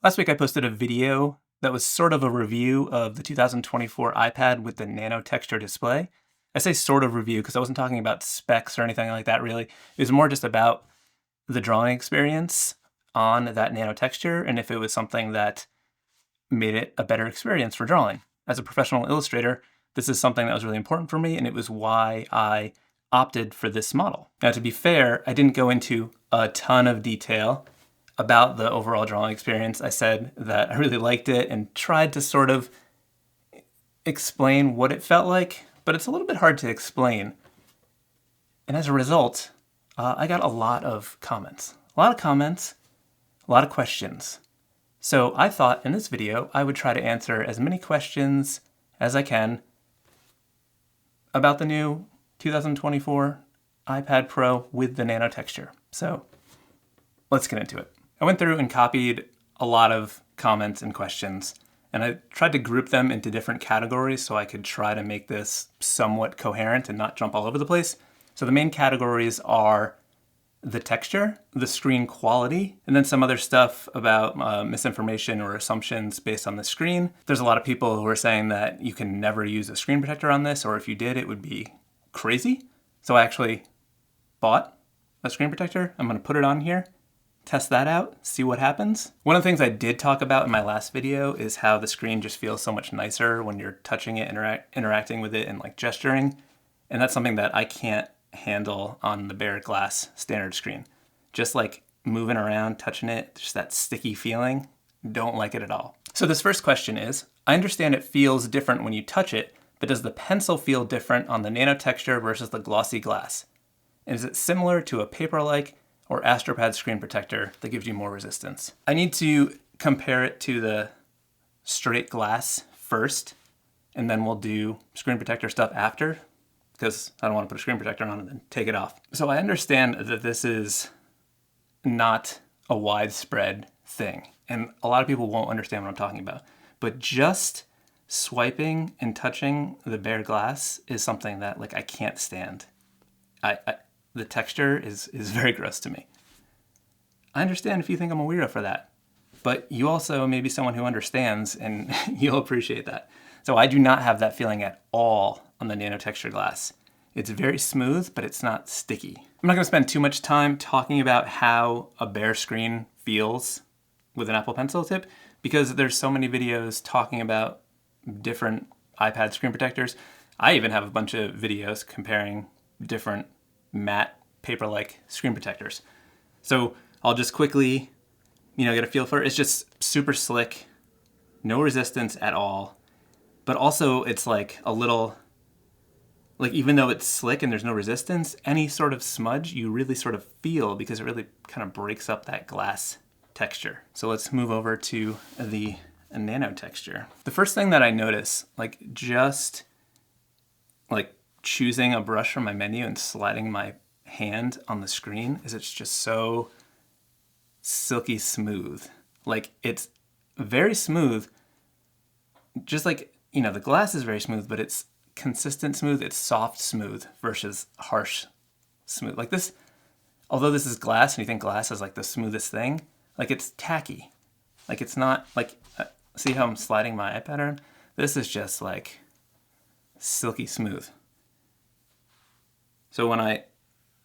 Last week I posted a video that was sort of a review of the 2024 iPad with the nano texture display. I say sort of review because I wasn't talking about specs or anything like that really. It was more just about the drawing experience on that nano texture and if it was something that made it a better experience for drawing. As a professional illustrator, this is something that was really important for me, and it was why I opted for this model. Now, to be fair, I didn't go into a ton of detail about the overall drawing experience. I said that I really liked it and tried to sort of explain what it felt like, but it's a little bit hard to explain. And as a result, I got a lot of comments. A lot of questions. So I thought in this video, I would try to answer as many questions as I can about the new 2024 iPad Pro with the nano texture. So let's get into it. I went through and copied a lot of comments and questions, and I tried to group them into different categories so I could try to make this somewhat coherent and not jump all over the place. So the main categories are the texture, the screen quality, and then some other stuff about misinformation or assumptions based on the screen. There's a lot of people who are saying that you can never use a screen protector on this, or if you did, it would be crazy. So I actually bought a screen protector. I'm gonna put it on here, test that out, see what happens. One of the things I did talk about in my last video is how the screen just feels so much nicer when you're touching it, interacting with it, and like gesturing. And that's something that I can't handle on the bare glass standard screen. Just like moving around, touching it, just that sticky feeling, don't like it at all. So this first question is, I understand it feels different when you touch it, but does the pencil feel different on the nano texture versus the glossy glass? And is it similar to a Paperlike or Astropad screen protector that gives you more resistance? I need to compare it to the straight glass first, and then we'll do screen protector stuff after, because I don't want to put a screen protector on and then take it off. So I understand that this is not a widespread thing, and a lot of people won't understand what I'm talking about. But just swiping and touching the bare glass is something that like I can't stand. The texture is very gross to me. I understand if you think I'm a weirdo for that, but you also may be someone who understands and you'll appreciate that. So I do not have that feeling at all on the nano texture glass. It's very smooth, but it's not sticky. I'm not gonna spend too much time talking about how a bare screen feels with an Apple Pencil tip because there's so many videos talking about different iPad screen protectors. I even have a bunch of videos comparing different matte Paperlike screen protectors. So I'll just quickly, get a feel for it. It's just super slick, no resistance at all. But also it's like a little, like even though it's slick and there's no resistance, any sort of smudge you really sort of feel because it really kind of breaks up that glass texture. So let's move over to the nano texture. The first thing that I notice, like just like choosing a brush from my menu and sliding my hand on the screen, is it's just so silky smooth. Like it's very smooth, just like, the glass is very smooth, but it's consistent smooth, it's soft smooth versus harsh smooth. Like this, although this is glass and you think glass is like the smoothest thing, like it's tacky. Like it's not like, see how I'm sliding my iPad around? This is just like silky smooth. So when I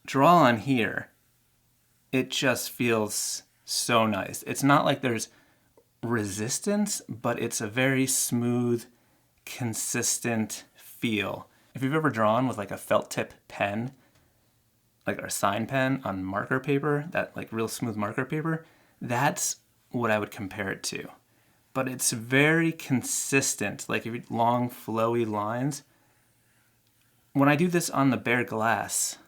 draw on here, it just feels so nice. It's not like there's resistance, but it's a very smooth, consistent feel. If you've ever drawn with like a felt tip pen, like a sign pen on marker paper, that like real smooth marker paper, that's what I would compare it to. But it's very consistent, like if you long flowy lines. When I do this on the bare glass,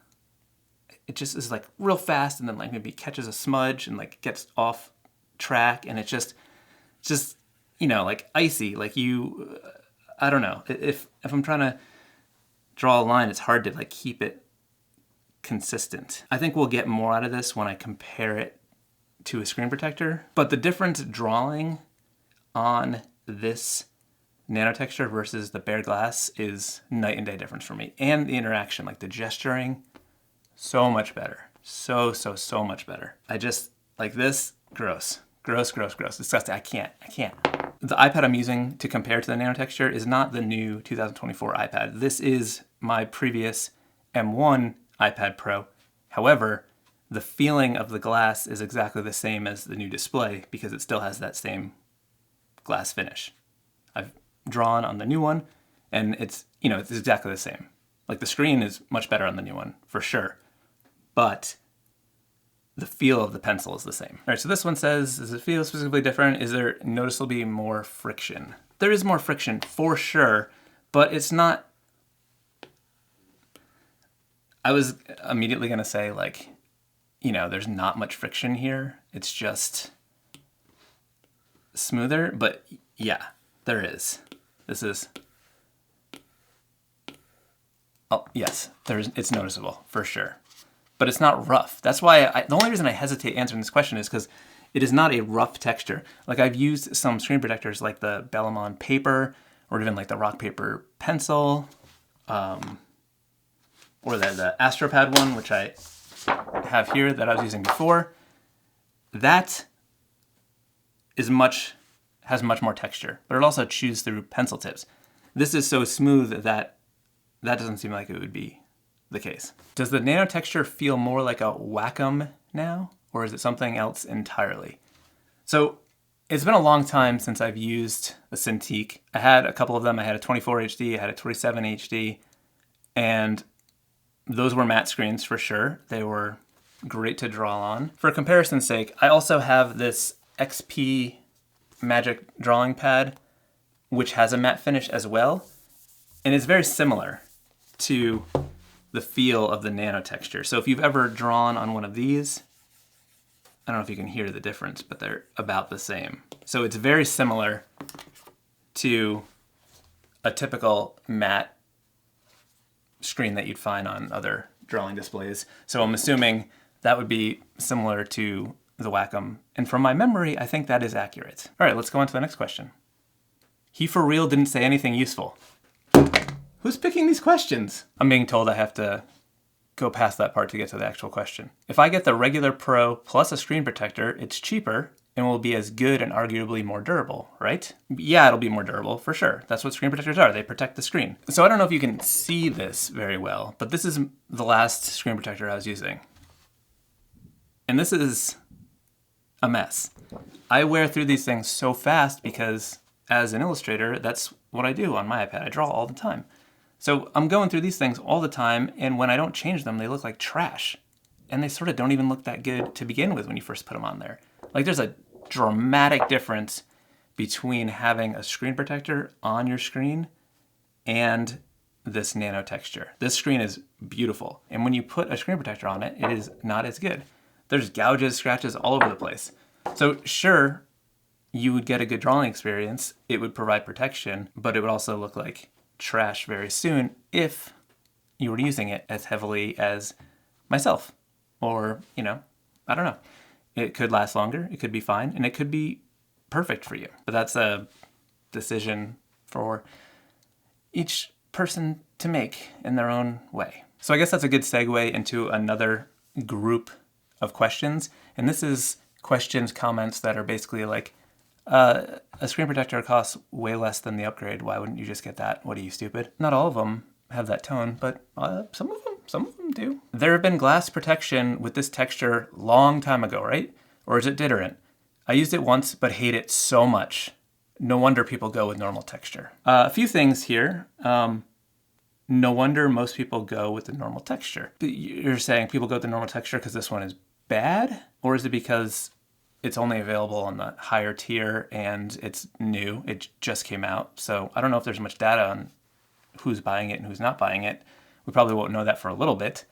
it just is like real fast and then like maybe catches a smudge and like gets off track and it's just like icy. Like I don't know. If I'm trying to draw a line, it's hard to like keep it consistent. I think we'll get more out of this when I compare it to a screen protector. But the difference drawing on this nano texture versus the bare glass is night and day difference for me. And the interaction, like the gesturing, so much better. So much better. I just, like this, gross. Gross, gross, gross. Disgusting. I can't. The iPad I'm using to compare to the nanotexture is not the new 2024 iPad. This is my previous M1 iPad Pro. However, the feeling of the glass is exactly the same as the new display because it still has that same glass finish. I've drawn on the new one and it's exactly the same. Like the screen is much better on the new one for sure, but the feel of the pencil is the same. All right, so this one says, does it feel specifically different? Is there noticeably more friction? There is more friction for sure, but it's not, I was immediately gonna say like, there's not much friction here. It's just smoother, but yeah, there is. This is, oh yes, it's noticeable for sure. But it's not rough. That's why the only reason I hesitate answering this question is because it is not a rough texture. Like I've used some screen protectors like the Bellamon paper or even like the rock paper pencil or the Astropad one, which I have here that I was using before. That has much more texture, but it also chews through pencil tips. This is so smooth that doesn't seem like it would be the case. Does the nanotexture feel more like a Wacom now, or is it something else entirely? So it's been a long time since I've used a Cintiq. I had a couple of them. I had a 24 HD, I had a 27 HD, and those were matte screens for sure. They were great to draw on. For comparison's sake, I also have this XP Magic drawing pad, which has a matte finish as well, and it's very similar to the feel of the nanotexture. So if you've ever drawn on one of these, I don't know if you can hear the difference, but they're about the same. So it's very similar to a typical matte screen that you'd find on other drawing displays. So I'm assuming that would be similar to the Wacom. And from my memory, I think that is accurate. All right, let's go on to the next question. He for real didn't say anything useful. Who's picking these questions? I'm being told I have to go past that part to get to the actual question. If I get the regular Pro plus a screen protector, it's cheaper and will be as good and arguably more durable, right? Yeah, it'll be more durable for sure. That's what screen protectors are. They protect the screen. So I don't know if you can see this very well, but this is the last screen protector I was using. And this is a mess. I wear through these things so fast because as an illustrator, that's what I do on my iPad. I draw all the time. So I'm going through these things all the time, and when I don't change them, they look like trash. And they sort of don't even look that good to begin with when you first put them on there. Like there's a dramatic difference between having a screen protector on your screen and this nano texture. This screen is beautiful, and when you put a screen protector on it, it is not as good. There's gouges, scratches all over the place. So sure, you would get a good drawing experience, it would provide protection, but it would also look like trash very soon if you were using it as heavily as myself. Or, I don't know. It could last longer, it could be fine, and it could be perfect for you. But that's a decision for each person to make in their own way. So I guess that's a good segue into another group of questions. And this is questions, comments that are basically like, a screen protector costs way less than the upgrade. Why wouldn't you just get that? What are you, stupid? Not all of them have that tone, but some of them do. There have been glass protection with this texture long time ago, right? Or is it Diderant? I used it once, but hate it so much. No wonder people go with normal texture. A few things here. No wonder most people go with the normal texture. You're saying people go with the normal texture because this one is bad? Or is it because it's only available on the higher tier and it's new? It just came out. So I don't know if there's much data on who's buying it and who's not buying it. We probably won't know that for a little bit.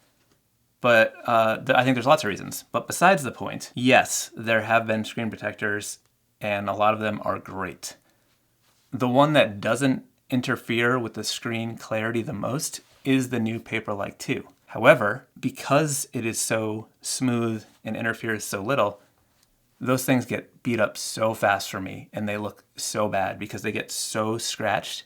But I think there's lots of reasons. But besides the point, yes, there have been screen protectors and a lot of them are great. The one that doesn't interfere with the screen clarity the most is the new Paperlike 2. However, because it is so smooth and interferes so little, those things get beat up so fast for me and they look so bad because they get so scratched,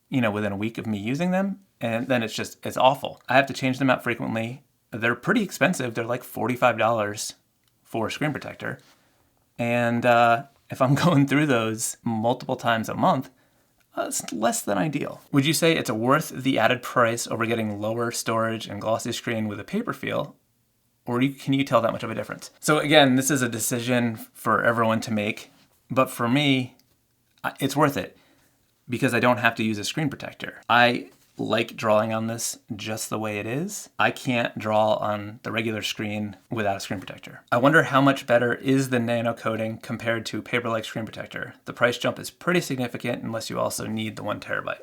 within a week of me using them. And then it's awful. I have to change them out frequently. They're pretty expensive. They're like $45 for a screen protector. And if I'm going through those multiple times a month, it's less than ideal. Would you say it's worth the added price over getting lower storage and glossy screen with a paper feel? Or can you tell that much of a difference? So again, this is a decision for everyone to make. But for me, it's worth it because I don't have to use a screen protector. I like drawing on this just the way it is. I can't draw on the regular screen without a screen protector. I wonder how much better is the nano coating compared to paper-like screen protector. The price jump is pretty significant unless you also need the 1 terabyte.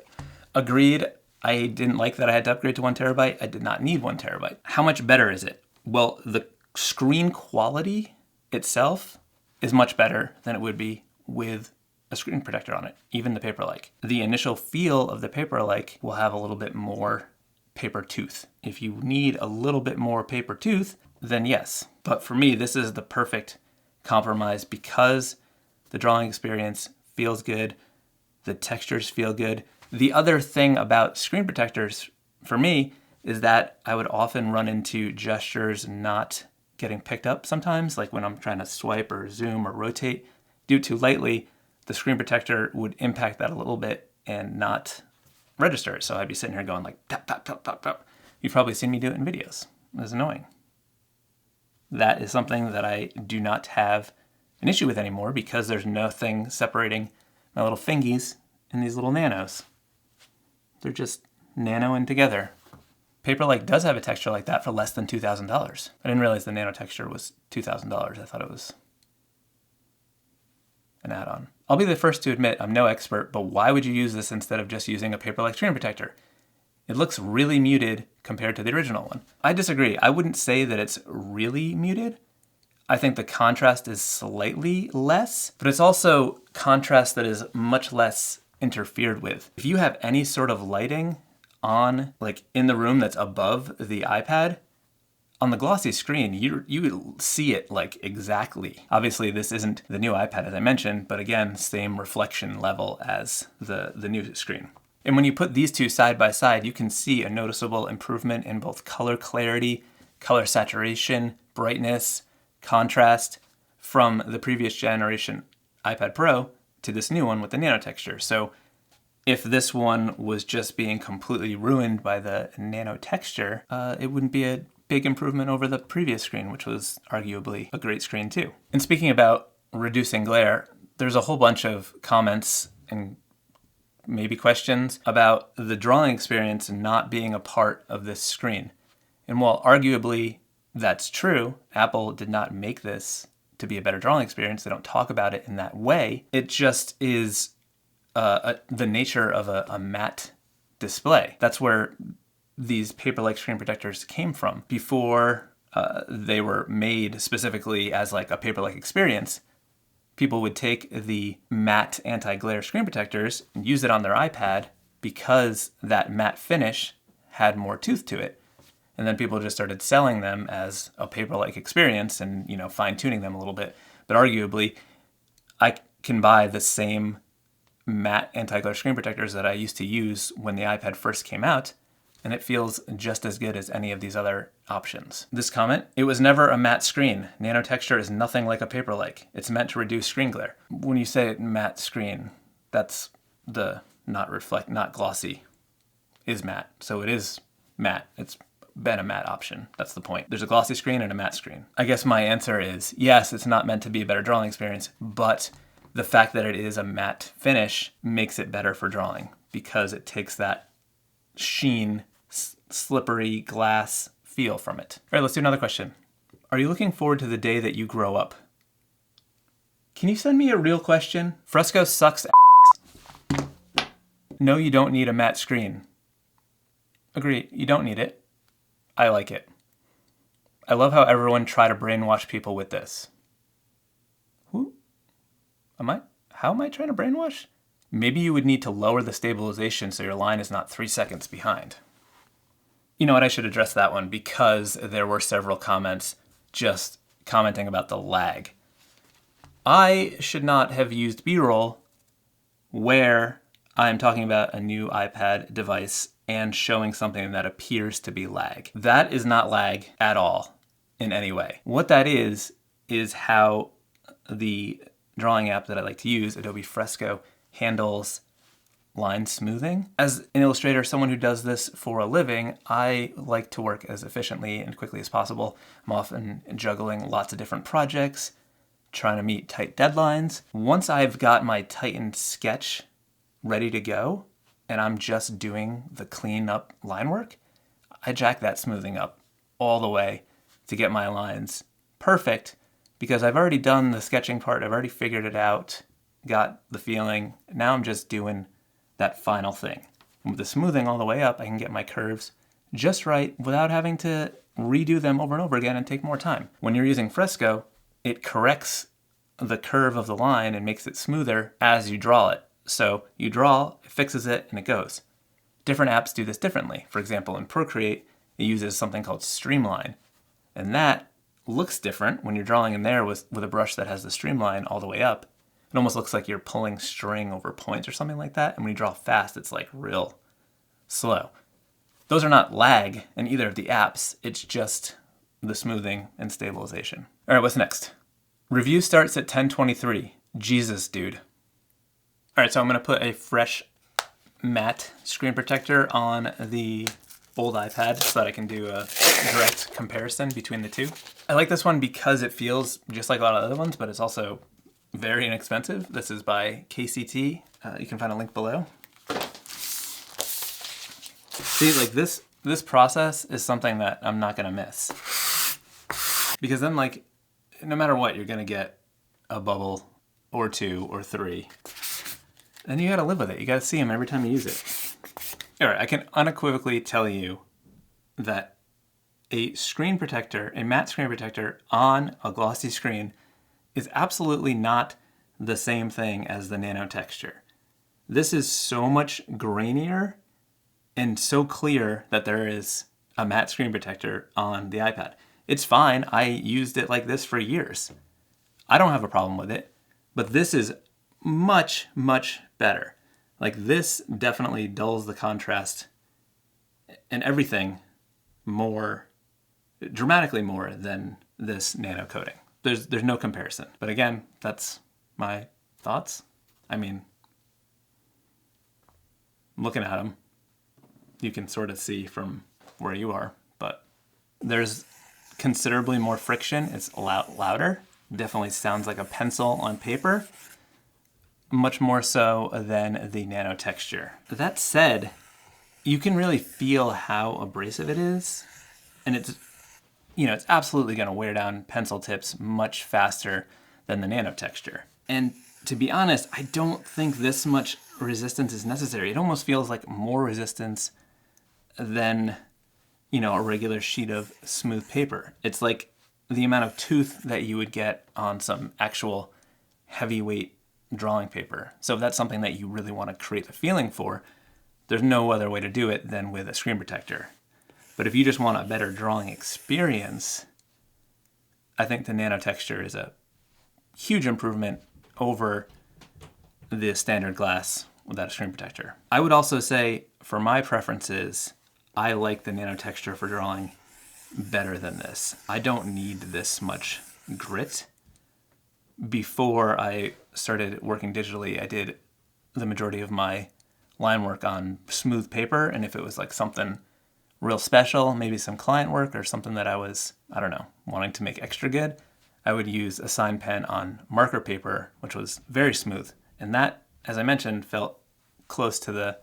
Agreed, I didn't like that I had to upgrade to 1 terabyte. I did not need 1 terabyte. How much better is it? Well, the screen quality itself is much better than it would be with a screen protector on it, even the Paperlike. The initial feel of the Paperlike will have a little bit more paper tooth. If you need a little bit more paper tooth, then yes. But for me, this is the perfect compromise because the drawing experience feels good, the textures feel good. The other thing about screen protectors for me is that I would often run into gestures not getting picked up sometimes, like when I'm trying to swipe or zoom or rotate. Do it too lightly, the screen protector would impact that a little bit and not register it. So I'd be sitting here going like tap, tap, tap, tap, tap. You've probably seen me do it in videos. It's annoying. That is something that I do not have an issue with anymore because there's nothing separating my little fingies and these little nanos. They're just nanoing together. Paperlike does have a texture like that for less than $2,000. I didn't realize the nano texture was $2,000. I thought it was an add-on. I'll be the first to admit I'm no expert, but why would you use this instead of just using a Paperlike screen protector? It looks really muted compared to the original one. I disagree. I wouldn't say that it's really muted. I think the contrast is slightly less, but it's also contrast that is much less interfered with. If you have any sort of lighting on, like in the room that's above the iPad, on the glossy screen, you see it like exactly. Obviously, this isn't the new iPad as I mentioned, but again, same reflection level as the new screen. And when you put these two side by side, you can see a noticeable improvement in both color clarity, color saturation, brightness, contrast from the previous generation iPad Pro to this new one with the nano texture. So if this one was just being completely ruined by the nano texture, it wouldn't be a big improvement over the previous screen, which was arguably a great screen too. And speaking about reducing glare, there's a whole bunch of comments and maybe questions about the drawing experience not being a part of this screen. And while arguably that's true, Apple did not make this to be a better drawing experience. They don't talk about it in that way. It just is the nature of a matte display. That's where these Paperlike screen protectors came from. Before they were made specifically as like a Paperlike experience, people would take the matte anti-glare screen protectors and use it on their iPad because that matte finish had more tooth to it. And then people just started selling them as a Paperlike experience and, fine-tuning them a little bit. But arguably, I can buy the same matte anti-glare screen protectors that I used to use when the iPad first came out, and it feels just as good as any of these other options. This comment, it was never a matte screen. Nano texture is nothing like a Paperlike. It's meant to reduce screen glare. When you say matte screen, that's the not glossy is matte. So it is matte. It's been a matte option. That's the point. There's a glossy screen and a matte screen. I guess my answer is yes, it's not meant to be a better drawing experience, but the fact that it is a matte finish makes it better for drawing because it takes that sheen, slippery glass feel from it. All right, let's do another question. Are you looking forward to the day that you grow up? Can you send me a real question? Fresco sucks ass. No, you don't need a matte screen. Agree, you don't need it. I like it. I love how everyone try to brainwash people with this. Who? How am I trying to brainwash? Maybe you would need to lower the stabilization so your line is not 3 seconds behind. You know what, I should address that one because there were several comments just commenting about the lag. I should not have used B-roll where I'm talking about a new iPad device and showing something that appears to be lag. That is not lag at all in any way. What that is how the drawing app that I like to use, Adobe Fresco, handles line smoothing. As an illustrator, someone who does this for a living, I like to work as efficiently and quickly as possible. I'm often juggling lots of different projects, trying to meet tight deadlines. Once I've got my tightened sketch ready to go, and I'm just doing the clean up line work, I jack that smoothing up all the way to get my lines perfect, because I've already done the sketching part, I've already figured it out, got the feeling. Now I'm just doing that final thing. And with the smoothing all the way up, I can get my curves just right without having to redo them over and over again and take more time. When you're using Fresco, it corrects the curve of the line and makes it smoother as you draw it. So you draw, it fixes it, and it goes. Different apps do this differently. For example, in Procreate, it uses something called Streamline. And that looks different when you're drawing in there with a brush that has the streamline all the way up. It almost looks like you're pulling string over points or something like that. And when you draw fast, it's like real slow. Those are not lag in either of the apps. It's just the smoothing and stabilization. All right, what's next? Review starts at 10:23. Jesus, dude. All right, so I'm going to put a fresh matte screen protector on the old iPad so that I can do a direct comparison between the two. I like this one because it feels just like a lot of other ones, but it's also very inexpensive. This is by KCT. You can find a link below. See, like this process is something that I'm not gonna miss. Because then, like, no matter what, you're gonna get a bubble or two or three. And you gotta live with it. You gotta see them every time you use it. All right, I can unequivocally tell you that a screen protector, a matte screen protector on a glossy screen is absolutely not the same thing as the nano texture. This is so much grainier and so clear that there is a matte screen protector on the iPad. It's fine. I used it like this for years. I don't have a problem with it, but this is much, much better. Like this definitely dulls the contrast and everything more, dramatically more than this nano coating. There's no comparison. But again, that's my thoughts. I mean, looking at them, you can sort of see from where you are, but there's considerably more friction. It's a lot louder. Definitely sounds like a pencil on paper. Much more so than the nano texture. That said, you can really feel how abrasive it is, and it's absolutely going to wear down pencil tips much faster than the nano texture. And to be honest, I don't think this much resistance is necessary. It almost feels like more resistance than, a regular sheet of smooth paper. It's like the amount of tooth that you would get on some actual heavyweight drawing paper. So if that's something that you really want to create the feeling for, there's no other way to do it than with a screen protector. But if you just want a better drawing experience, I think the nano texture is a huge improvement over the standard glass without a screen protector. I would also say, for my preferences, I like the nano texture for drawing better than this. I don't need this much grit. Before I started working digitally, I did the majority of my line work on smooth paper, and if it was like something real special, maybe some client work or something that I was, wanting to make extra good, I would use a sign pen on marker paper, which was very smooth. And that, as I mentioned, felt close to the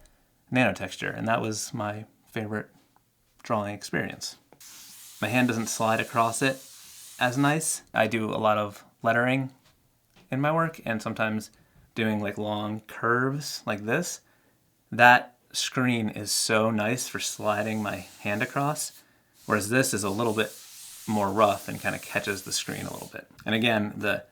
nano texture, and that was my favorite drawing experience. My hand doesn't slide across it as nice. I do a lot of lettering in my work, and sometimes doing like long curves like this. That screen is so nice for sliding my hand across, whereas this is a little bit more rough and kind of catches the screen a little bit. And again, the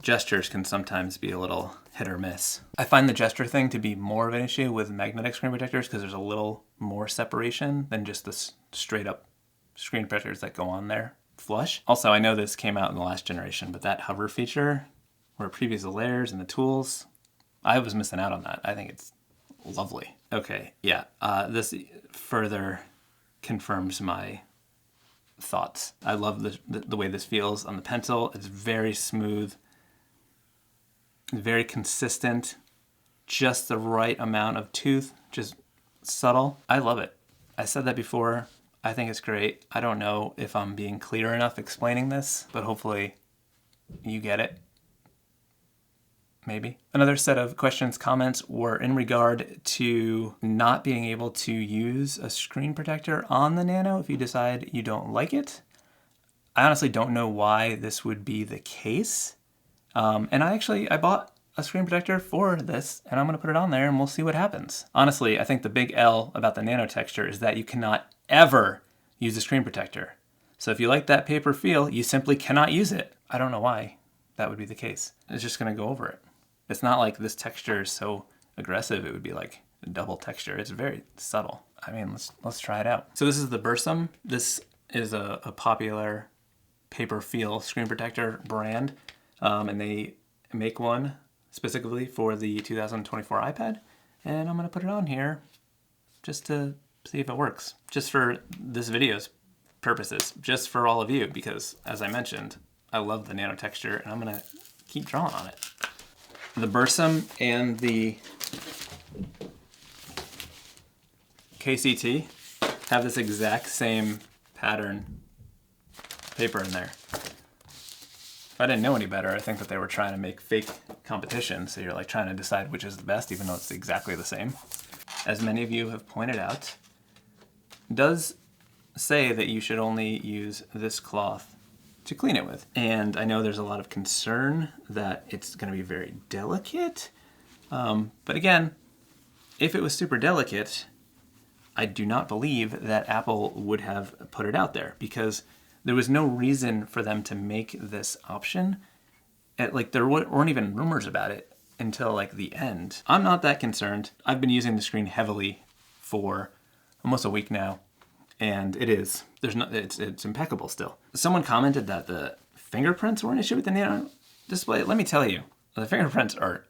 gestures can sometimes be a little hit or miss. I find the gesture thing to be more of an issue with magnetic screen protectors because there's a little more separation than just the straight up screen protectors that go on there flush. Also, I know this came out in the last generation, but that hover feature where it previews the layers and the tools, I was missing out on that. I think it's lovely. Okay, yeah, this further confirms my thoughts. I love the way this feels on the pencil. It's very smooth. very consistent, just the right amount of tooth, just subtle. I love it. I said that before. I think it's great. I don't know if I'm being clear enough explaining this, but hopefully you get it. Maybe. Another set of questions, comments were in regard to not being able to use a screen protector on the Nano if you decide you don't like it. I honestly don't know why this would be the case. And I bought a screen protector for this, and I'm going to put it on there and we'll see what happens. Honestly, I think the big L about the Nano Texture is that you cannot ever use a screen protector. So if you like that paper feel, you simply cannot use it. I don't know why that would be the case. It's just going to go over it. It's not like this texture is so aggressive, it would be like a double texture. It's very subtle. I mean, let's try it out. So this is the Bursum. This is a popular paper feel screen protector brand, and they make one specifically for the 2024 iPad. And I'm gonna put it on here just to see if it works. Just for this video's purposes, just for all of you, because as I mentioned, I love the Nano Texture and I'm gonna keep drawing on it. The Bursum and the KCT have this exact same pattern paper in there. If I didn't know any better, I think that they were trying to make fake competition, so you're like trying to decide which is the best, even though it's exactly the same. As many of you have pointed out, it does say that you should only use this cloth to clean it with. And I know there's a lot of concern that it's going to be very delicate. But again, if it was super delicate, I do not believe that Apple would have put it out there, because there was no reason for them to make this option. There weren't even rumors about it until like the end. I'm not that concerned. I've been using the screen heavily for almost a week now, and it's impeccable still. Someone commented that the fingerprints were an issue with the Nano display. Let me tell you, the fingerprints are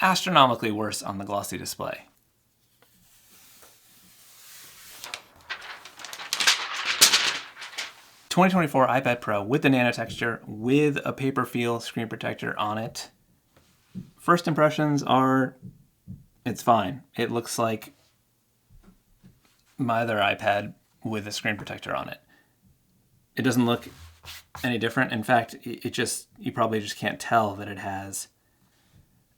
astronomically worse on the glossy display. '24 iPad Pro with the Nano Texture, with a paper feel screen protector on it. First impressions are, it's fine. It looks like my other iPad with a screen protector on it. It doesn't look any different. In fact, you probably just can't tell that it has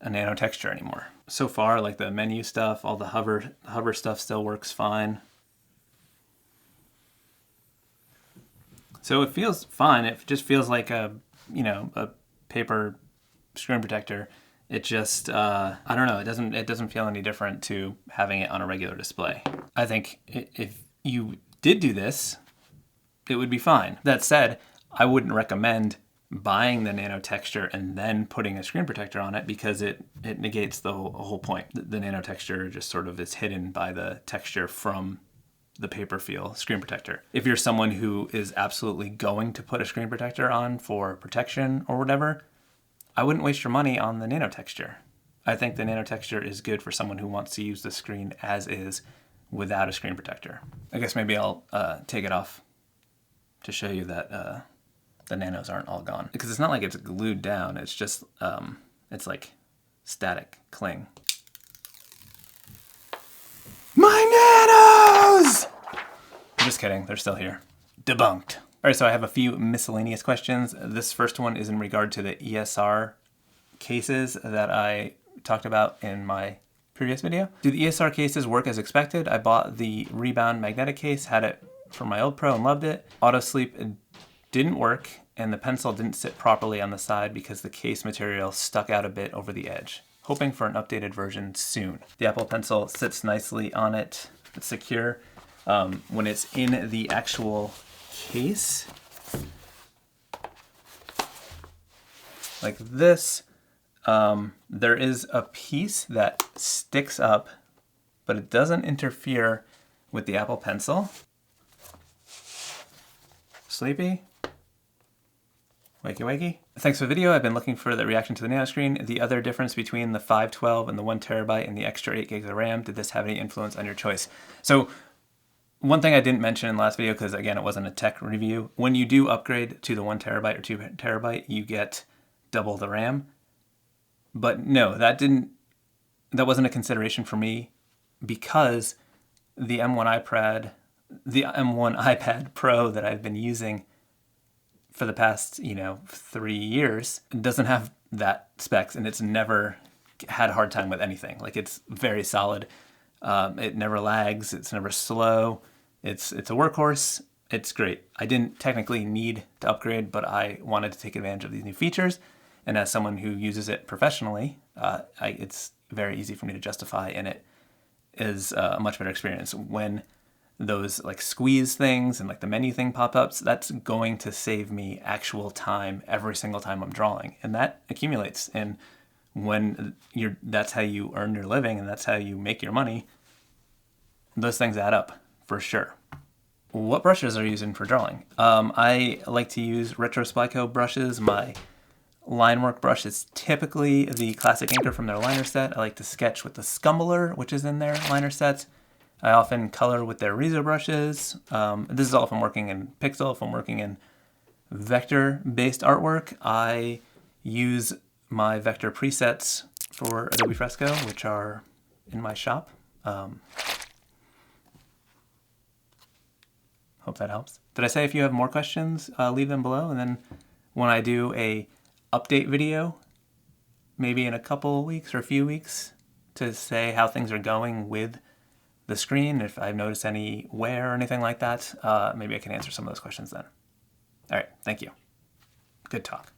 a Nano Texture anymore. So far, like the menu stuff, all the hover stuff still works fine. So it feels fine. It just feels like a paper screen protector. It just, I don't know, it doesn't feel any different to having it on a regular display. I think if you did do this, it would be fine. That said, I wouldn't recommend buying the Nano Texture and then putting a screen protector on it, because it negates the whole point. The Nano Texture just sort of is hidden by the texture from the paper feel screen protector. If you're someone who is absolutely going to put a screen protector on for protection or whatever, I wouldn't waste your money on the Nano Texture. I think the Nano Texture is good for someone who wants to use the screen as is without a screen protector. I guess maybe I'll take it off to show you that the nanos aren't all gone. Because it's not like it's glued down, it's just, it's like static cling. My nanos! I'm just kidding, they're still here. Debunked. All right, so I have a few miscellaneous questions. This first one is in regard to the ESR cases that I talked about in my previous video. Do the ESR cases work as expected? I bought the Rebound magnetic case, had it for my old Pro and loved it. Auto Sleep didn't work, and the pencil didn't sit properly on the side because the case material stuck out a bit over the edge. Hoping for an updated version soon. The Apple Pencil sits nicely on it. It's secure. When it's in the actual case, like this, there is a piece that sticks up, but it doesn't interfere with the Apple Pencil. Sleepy? Wakey wakey? Thanks for the video. I've been looking for the reaction to the Nano screen. The other difference between the 512 and the 1 terabyte and the extra 8 gigs of RAM, did this have any influence on your choice? So one thing I didn't mention in the last video, because again, it wasn't a tech review, when you do upgrade to the 1 terabyte or 2 terabyte, you get double the RAM. But no, that wasn't a consideration for me because the M1 iPad Pro that I've been using for the past, 3 years doesn't have that specs, and it's never had a hard time with anything. Like, it's very solid. It never lags. It's never slow. It's a workhorse. It's great. I didn't technically need to upgrade, but I wanted to take advantage of these new features. And as someone who uses it professionally, it's very easy for me to justify, and it is a much better experience. When those like squeeze things and like the menu thing pop-ups, that's going to save me actual time every single time I'm drawing, and that accumulates. And when that's how you earn your living and that's how you make your money, those things add up for sure. What brushes are you using for drawing? I like to use Retro Splico brushes. My line work brush is typically the Classic Inker from their liner set. I like to sketch with the Scumbler, which is in their liner sets. I often color with their Riso brushes. This is all if I'm working in pixel. If I'm working in vector-based artwork, I use my vector presets for Adobe Fresco, which are in my shop. Hope that helps. Did I say if you have more questions, leave them below, and then when I do a update video, maybe in a couple weeks or a few weeks, to say how things are going with the screen, if I've noticed any wear or anything like that, maybe I can answer some of those questions then. All right, thank you. Good talk.